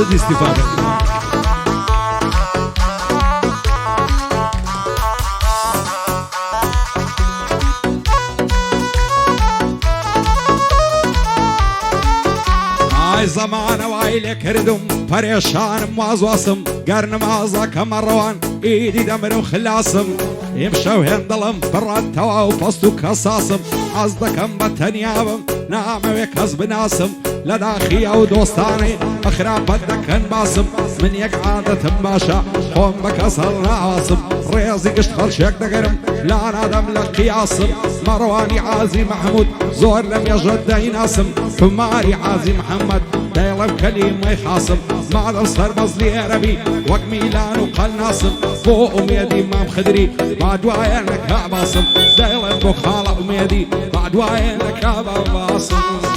زۆردی استیفادە زمانە وای لێ کردم پەرێشانم وازواسم گەرنمازە کەمەڕەوان ئیدی دەمرم خلاسم ئێمشەو هێندڵم بڕاتەوە و پەست و کەساسم ئاز دەکەم بە تەنیابم نامەوێ کەس بناسم لە داخی ئەو دۆستانەی بەخراپەت دەکەن باسم من یەک عادەتم باشە خۆم بە کەس هەڵناواسم ڕێزی گشت خەڵشێک دەگەرم لا نادەم لە قیاسم مەڕەوانی عازی مەحموود زۆر لە مێژە دەیناسم فماری عازی محەممەد دەیڵم کەلیمەی خاسم مادەم سەربەز لێرەبی وەک میلان و قەلناسم بۆ ئومێدی مام خدری با دوایە نەکا باسم دەیڵم بۆ خاڵە ئومێدی با دوایە نەکا باسم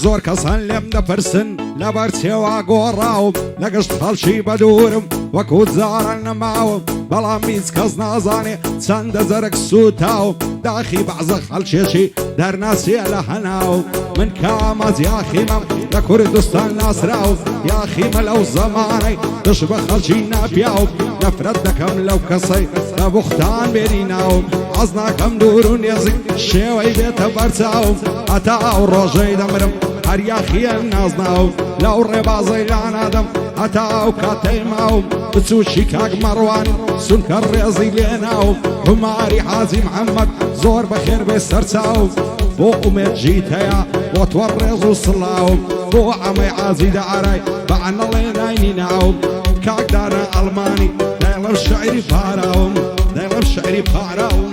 زۆر کەسان لێم دەپرسن لەبەر چێوا گۆڕاوم لە گشت خەڵکی بەدورم وەکو جاران نەماوم بەڵام هیچ کەس نازانێ چەندە جەرگ سوتاوم داخی بەعزە خەڵکێکی دەرناسیە لە هەناوم من کامەز یاخیمەم لە کوردستان ناسراوم یاخیمە لەو زەمانەی دش بە خەڵکی ناپیاوم نەفرەت دەکەم لەو کەسەی لە بوختان بێنی ناوم ئەز ناکەم دوور و نێزیک شێوەی بێتە بەرچاوم هەتا ئەو ڕۆژەی دەمرم هەر یاخیە نازناوم لەو ڕێبازەی لا نادەم هەتا ئەو کاتەی ماوم بچووشی کاک مەڕوان سونکە ڕێزی لێناوم عوماری حاجی محەممەد زۆر بەخێر بێ سەرچاوم بۆ ئومێد جیتەیە بۆ تۆ ڕێز و سڵاوم بۆ ئەمەی عازی دەعارای بە ئەنەڵێ ناینی ناوم کاکدانە ئەڵمانی دەیڵم شعری پاراوم دەیڵم شعری پاراوم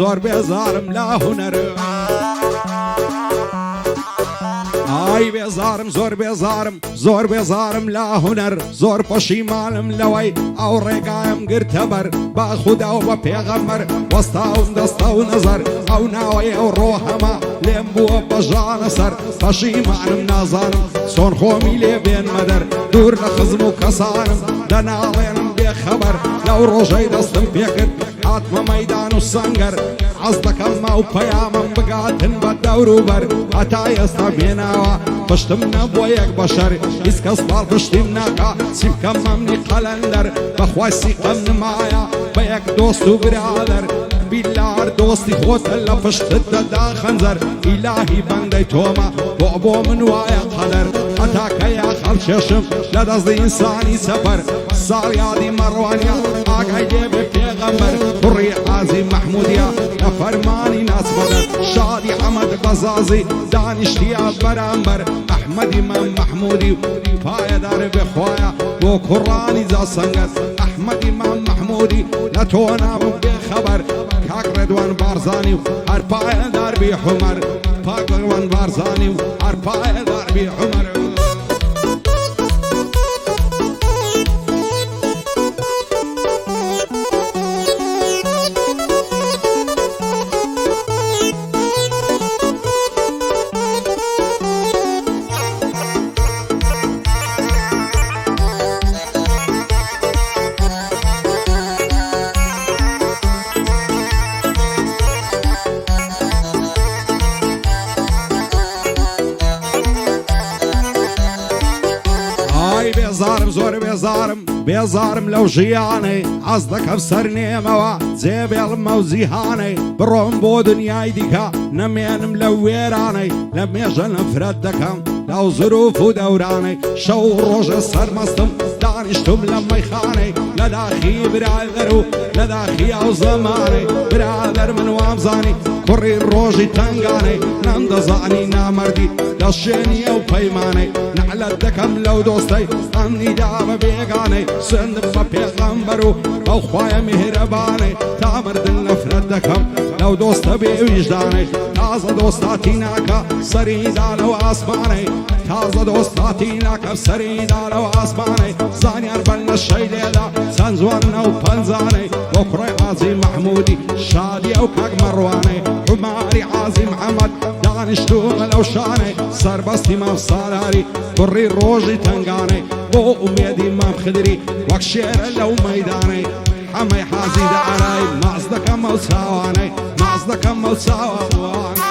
زۆر بێزارم لا هونەرم ئای بێزارم زۆر بێزارم لا هونەر زۆر پەشیمانم لەوەی ئەو ڕێگایم گرتە بەر با خودا و بە پێغەمبەر وەستاوم دەستە و نەزەر ئەو ناوەی ئەو ڕۆحەمە لێم بووە بەژانە سەر پەشیمانم نازانم چۆن خۆمی لێ بێنمە دەر دوور لە خزم و کەسانم دەناڵێنم بێخەبەر لەو ڕۆژەی دەستم پێکرد هاتمە مەیدان و سەنگەر حەز دەکەم ماو پەیامم بگاتن بە دەوروبەر هەتا ئێستا بێناوە پشتم نەبووە یەک بەشەر هیچ کەس پاڵ پشتیم ناکا سیبکەم مەمنی قەلەندەر بەخوای سیقەم نمایە بە یەک دۆست و برادەر بیلار دۆستی خۆتە لە پشتت دەدا خەنجەر ئیلاهی بەندەی تۆمە بۆ من وایە قەدەر هەتاکە یا خەڵکێشم لە دەستی ئینسانی سەفەر ساڵ یادی مەڕوانیا ئاگای لێ بێ پێغەمبەر کوڕی حاجی مەحموودیە لە فەرمانی ناسبەدەر شادی حەمەد بەزازی دانیشتیە بەرامبەر ئەحمەدی مەم مەحموودی پایەدار بێ خوایە بۆ کوڕانی جا سەنگەر ئەحمەدی مەم مەحموودی لە تۆ نابم بێ خەبەر کاک ڕێدوان بارزانی و هەر پایەدار بێ حومەر پاک ڕێدوان بارزانی و هەر پایەدار بێ حومەر بێزارم لەو ژیانەی ئەس دەکەم سەرنێمەوە جێبێڵمە و جیهانەی بڕۆم بۆ دنیای دیکە نەمێنم لە وێرانەی لە مێژە نەفرەت دەکەم لو ظروف ودوراني شو روج سرمستم دانشتم لما يخاني لداخي برادرو لداخي او زماني برادر من وامزاني كوري الروجي تنقاني نندزاني نامردي لشيني او بيماني نعلى الدكم لو دوستي اني داب بيقاني سندب بيغمبرو او خوايا مهرباني تامرد النفر الدكم لو دوست بوجداني تازه دوستاتي ناكا سريدا لو اسماني تازه دوستاتي ناكا سريدا لو اسماني زاني اربلنا الشيليدا سنزوانا وبنزاني بكري عظيم محمودي شادي او كاك مرواني عماري عظيم محمد دانشتو لو شاني سربستي ما صاراري كوري روجي تنقاني بو اميدي ما بخدري وكشير لو ميداني حمي حازي دعاني مازدك موساواني مازدك موساواني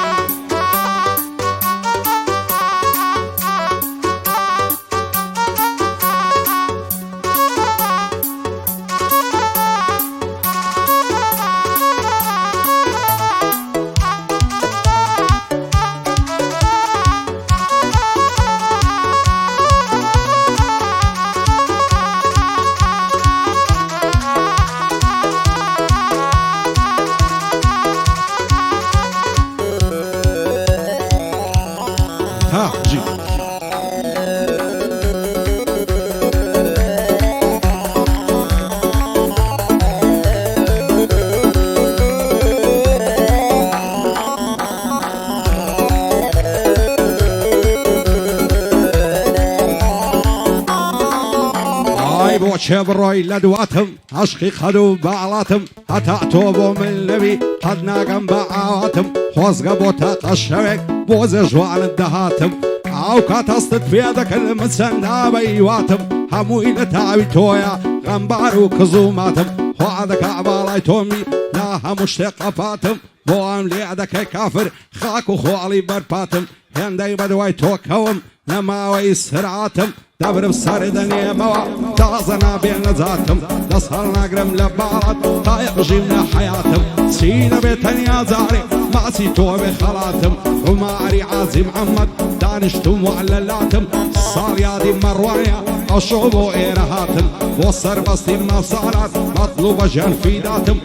شبروي لدواتهم عشقي خدوا بعلاتهم هتعتوبوا من اللبي حدنا جنب عواتهم خوزقة بوتا الشبك بوز جوان الدهاتهم او كاتستت في يدك المسنة بيواتهم همو إلى تعبي تويا غنبارو كزوماتهم وعدك عبالاي تومي لا همشتق فاتهم بوام ليعدك كافر خاكو خوالي برباتهم هندي بدواي توكهم نماوي سرعاتهم دبر بسر دنيا موا تعزنا بين ذاتهم دصرنا قرم لبارات طايق جيمنا حياتهم سينا بيتنيا زاري ما سيتو بخلاتهم عماري عازي محمد دانشتم وعللاتهم صار يادي مروانيا اشوبو ايرهاتهم وصر بستي مصارات مطلوب جان في ذاتهم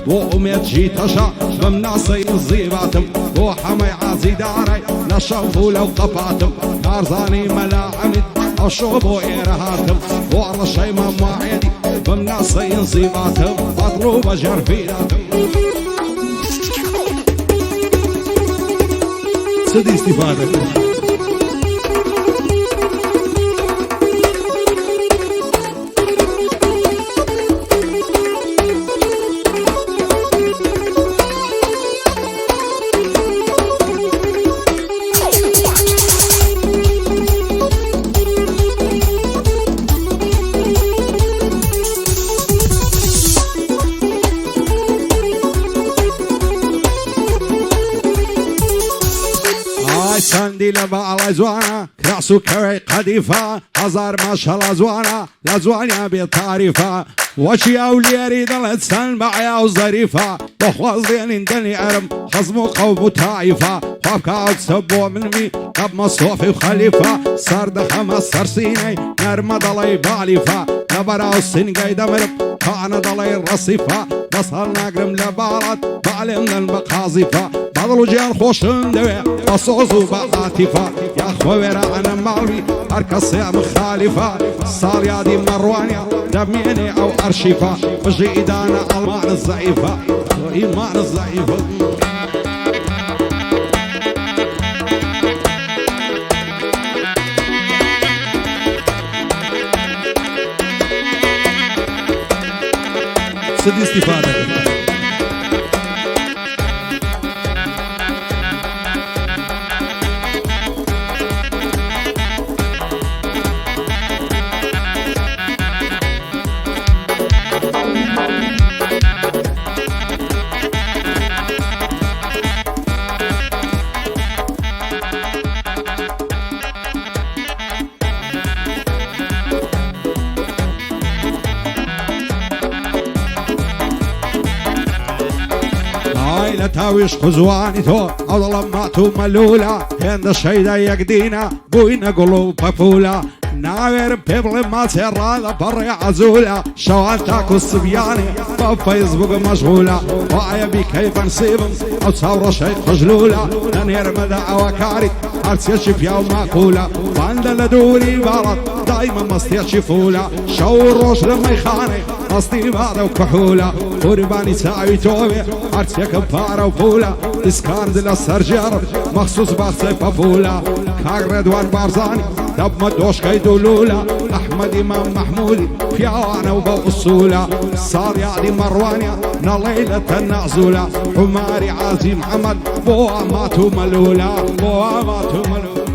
وأميت جيتشا بمناصي الزيباتم وحمي عازي داري نشوفو لو قفاتم كارزاني ملاعمد أشوبو إيرهاتم وعلى شي ما معيدي بمناصي الزيباتم مطلوب جان في ذاتم سدي استفادة سندي لبا على زوانا كراسو كوي قديفة هزار ما شاء الله زوانا لزوانا بطارفة وشي أولياري ضلت سنبع يا وظريفة بخواز لين دني عرم خصمو قوم طائفة خابك عود سبو مني قب مصوفي وخليفة صار دخم السرسيني نرمى ضلي باليفة نبرا السنقاي دمرب كان ضلي الرصيفة بصلنا قرم لبارات بعلمنا المقاذفة بضلو جيال خوشن دوي بصوصو بعاطفة يا اخوة ورا انا مالوي اركس يا مخالفة صار يادي مروانيا دميني او ارشفة بجي ايدانا المان الضعيفة ايمان الضعيفة سدي استفادة تاويش خزواني تو او ظلماتو ملولا هند الشيدا يقدينا بوينا قلوب بفولا ناوير بيبل ما سيرالا بري عزولا شوالتاكو الصبياني بفيسبوك مشغولة وعيبي كيف نصيبهم او تصور شيء خجلولة نير مدى وكاري ارسيشي فيها وماكولة فاند لدوري بارد دايما مستيشي فولا شور روش لما يخاني مستي بعد وكحولة قرباني ساوي توبي ارسيا كبارة وفولة اسكان دل السرجار مخصوص باسي فولا كاك رضوان بارزاني دب مدوش كيدو لولا احمد امام محمودي في عوانا وبو اصولا صار يعدي مروانيا نليلة النعزولة عماري عازي محمد بوا ماتو ملولا بوا ماتو ملولا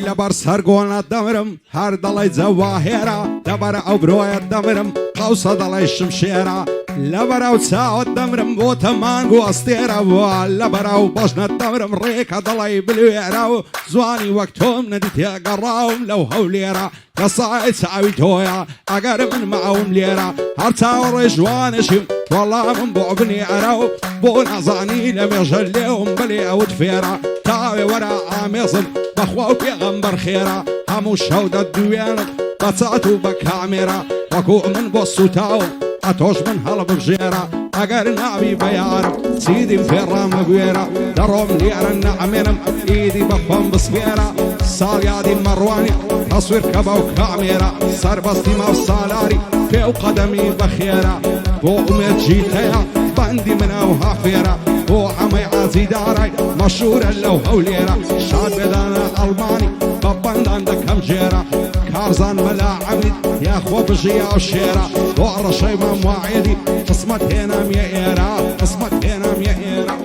لبر سرگونا دمرم هر دلای زواهرا دبر او بروی دمرم قوس دلای شمشیرا لبر او ساعد دمرم بو تمانگو استیرا و لبر او باشنا دمرم ریکا دلای بلویرا زوانی وقتهم ندیتی قراهم لو هوليرا قصاعد ساوي تويا اقر من معهم ليرا هرتا ورجوانشم والله من بو بني عراو بو نظاني لم يجليهم بلي او تفيرا تاوي ورا عامصم بخوا وبيغمبر خيرا همو شودة الدويانة قطعتو بكاميرا وكو من بصو تاو اتوش من هلب بجيرا اقر نعبي بيارم سيدي مفيرا مقويرا دروم ليرا نعمينم ايدي بفهم بصبيرا صاليادي مرواني تصوير كبا وكاميرا صار بسطي ما وصالاري في قدمي بخيرا بو امت جيتيا باندي من اوها فيرا بو عمي عازي داراي مشهورا لو هوليرا شاد بدانا الماني بباند عندك كم جيرا كارزان ملاعبي يا اخوة بجيا وشيرا وعرى شي ما مواعيدي قسمت هنا ميا ايرا قسمت هنا ميا ايرا